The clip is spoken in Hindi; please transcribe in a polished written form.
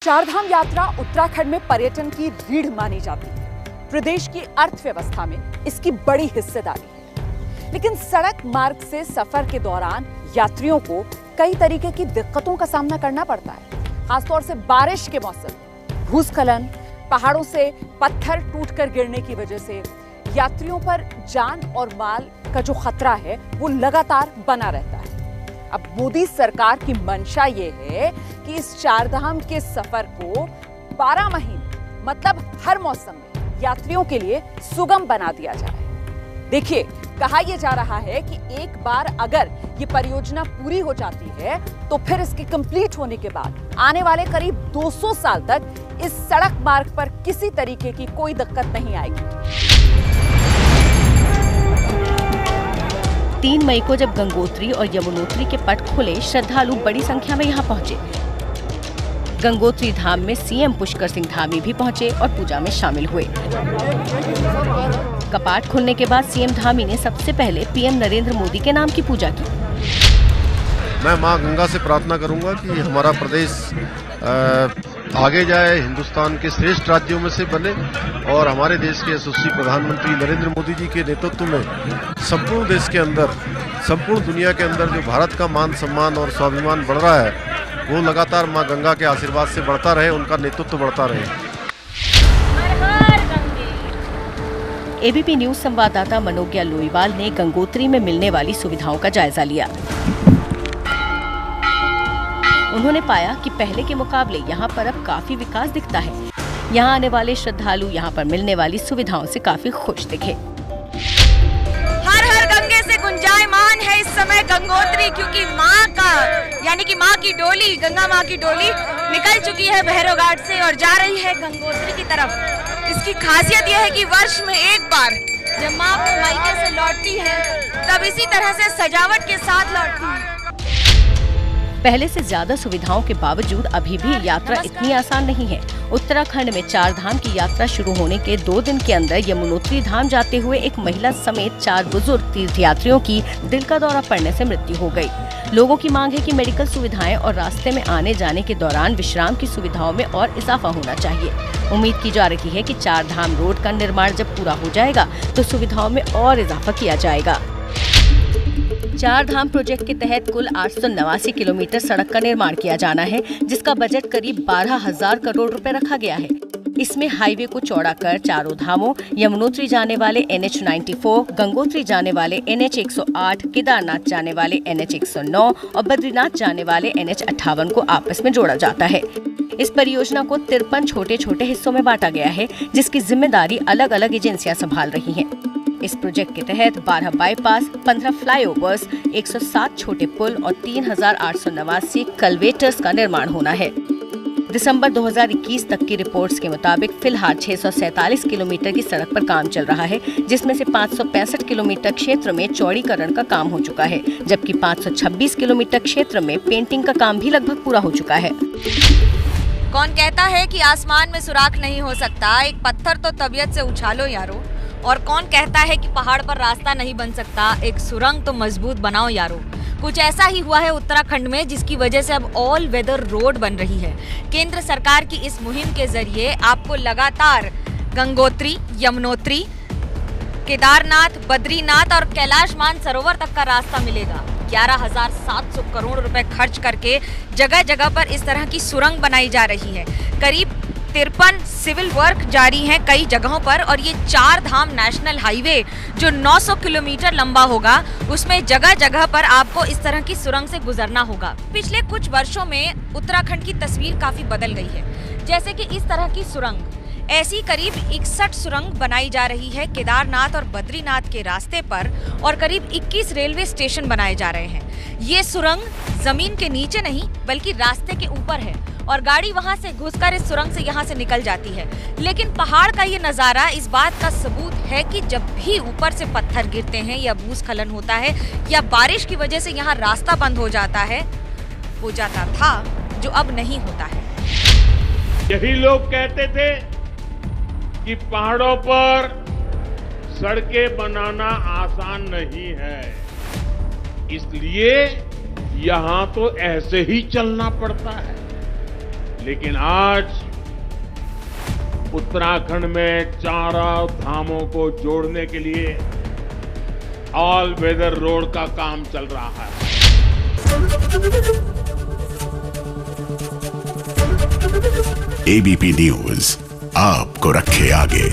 चारधाम यात्रा उत्तराखंड में पर्यटन की रीढ़ मानी जाती है। प्रदेश की अर्थव्यवस्था में इसकी बड़ी हिस्सेदारी है। लेकिन सड़क मार्ग से सफर के दौरान यात्रियों को कई तरीके की दिक्कतों का सामना करना पड़ता है। खासतौर से बारिश के मौसम, भूस्खलन, पहाड़ों से पत्थर टूटकर गिरने की वजह से यात्रियों पर जान और माल का जो खतरा है वो लगातार बना रहता है। अब मोदी सरकार की मंशा ये है कि इस चारधाम के सफर को 12 महीने मतलब हर मौसम में यात्रियों के लिए सुगम बना दिया जाए। देखिए, कहा यह जा रहा है कि एक बार अगर ये परियोजना पूरी हो जाती है तो फिर इसके कंप्लीट होने के बाद आने वाले करीब 200 साल तक इस सड़क मार्ग पर किसी तरीके की कोई दिक्कत नहीं आएगी। 3 मई को जब गंगोत्री और यमुनोत्री के पट खुले, श्रद्धालु बड़ी संख्या में यहाँ पहुँचे। गंगोत्री धाम में सीएम पुष्कर सिंह धामी भी पहुँचे और पूजा में शामिल हुए। कपाट खुलने के बाद सीएम धामी ने सबसे पहले पीएम नरेंद्र मोदी के नाम की पूजा की। मैं मां गंगा से प्रार्थना करूंगा कि हमारा प्रदेश आगे जाए, हिंदुस्तान के श्रेष्ठ राज्यों में से बने और हमारे देश के यशस्वी प्रधानमंत्री नरेंद्र मोदी जी के नेतृत्व में संपूर्ण देश के अंदर, संपूर्ण दुनिया के अंदर जो भारत का मान सम्मान और स्वाभिमान बढ़ रहा है वो लगातार मां गंगा के आशीर्वाद से बढ़ता रहे, उनका नेतृत्व बढ़ता रहे। एबीपी न्यूज संवाददाता मनोज्ञा लोईवाल ने गंगोत्री में मिलने वाली सुविधाओं का जायजा लिया। उन्होंने पाया कि पहले के मुकाबले यहाँ पर अब काफी विकास दिखता है। यहाँ आने वाले श्रद्धालु यहाँ पर मिलने वाली सुविधाओं से काफी खुश दिखे। हर हर गंगे से गुंजायमान है इस समय गंगोत्री, क्योंकि माँ का यानी कि माँ की डोली, गंगा माँ की डोली निकल चुकी है भैरव घाट से और जा रही है गंगोत्री की तरफ। इसकी खासियत यह है कि वर्ष में एक बार जब माँ अपने मायके से लौटती है तब इसी तरह से सजावट के साथ लौटती है। पहले से ज्यादा सुविधाओं के बावजूद अभी भी यात्रा इतनी आसान नहीं है। उत्तराखंड में चारधाम की यात्रा शुरू होने के 2 दिन के अंदर यमुनोत्री धाम जाते हुए एक महिला समेत 4 बुजुर्ग तीर्थयात्रियों की दिल का दौरा पड़ने से मृत्यु हो गई। लोगों की मांग है कि मेडिकल सुविधाएं और रास्ते में आने जाने के दौरान विश्राम की सुविधाओं में और इजाफा होना चाहिए। उम्मीद की जा रही है कि चारधाम रोड का निर्माण जब पूरा हो जाएगा तो सुविधाओं में और इजाफा किया जाएगा। चारधाम प्रोजेक्ट के तहत कुल 889 किलोमीटर सड़क का निर्माण किया जाना है, जिसका बजट करीब 12,000 करोड़ रुपए रखा गया है। इसमें हाईवे को चौड़ा कर चारों धामों, यमुनोत्री जाने वाले NH94, गंगोत्री जाने वाले NH 108, केदारनाथ जाने वाले NH 109 और बद्रीनाथ जाने वाले NH 58 को आपस में जोड़ा जाता है। इस परियोजना को 53 छोटे छोटे हिस्सों में बांटा गया है, जिसकी जिम्मेदारी अलग अलग एजेंसियां संभाल रही हैं। इस प्रोजेक्ट के तहत 12 बाईपास, 15 फ्लाईओवर्स, 107 छोटे पुल और 3,889 कल्वेटर्स का निर्माण होना है। दिसंबर 2021 तक की रिपोर्ट्स के मुताबिक फिलहाल 647 किलोमीटर की सड़क पर काम चल रहा है, जिसमें से 565 किलोमीटर क्षेत्र में चौड़ीकरण का काम हो चुका है, जबकि 526 किलोमीटर क्षेत्र में पेंटिंग का काम भी लगभग पूरा हो चुका है। कौन कहता है कि आसमान में सुराख नहीं हो सकता, एक पत्थर तो तबीयत से उछालो यारो। और कौन कहता है कि पहाड़ पर रास्ता नहीं बन सकता, एक सुरंग तो मजबूत बनाओ यारो। कुछ ऐसा ही हुआ है उत्तराखंड में, जिसकी वजह से अब ऑल वेदर रोड बन रही है। केंद्र सरकार की इस मुहिम के जरिए आपको लगातार गंगोत्री, यमुनोत्री, केदारनाथ, बद्रीनाथ और कैलाश मानसरोवर तक का रास्ता मिलेगा। 11,700 करोड़ रुपए खर्च करके जगह जगह पर इस तरह की सुरंग बनाई जा रही है। करीब 53 सिविल वर्क जारी हैं कई जगहों पर और ये चारधाम नेशनल हाईवे जो 900 किलोमीटर लंबा होगा, उसमें जगह जगह पर आपको इस तरह की सुरंग से गुजरना होगा। पिछले कुछ वर्षों में उत्तराखंड की तस्वीर काफी बदल गई है। जैसे कि इस तरह की सुरंग, ऐसी करीब 61 सुरंग बनाई जा रही है केदारनाथ और बद्रीनाथ के रास्ते पर और करीब 21 रेलवे स्टेशन बनाए जा रहे हैं। ये सुरंग जमीन के नीचे नहीं बल्कि रास्ते के ऊपर है और गाड़ी वहां से घुसकर इस सुरंग से यहाँ से निकल जाती है। लेकिन पहाड़ का ये नजारा इस बात का सबूत है कि जब भी ऊपर से पत्थर गिरते हैं या भूस्खलन होता है या बारिश की वजह से यहाँ रास्ता बंद हो जाता था जो अब नहीं होता है। यही लोग कहते थे कि पहाड़ों पर सड़कें बनाना आसान नहीं है, इसलिए यहाँ तो ऐसे ही चलना पड़ता है। लेकिन आज उत्तराखंड में चारों धामों को जोड़ने के लिए ऑल वेदर रोड का काम चल रहा है। एबीपी न्यूज आपको रखे आगे।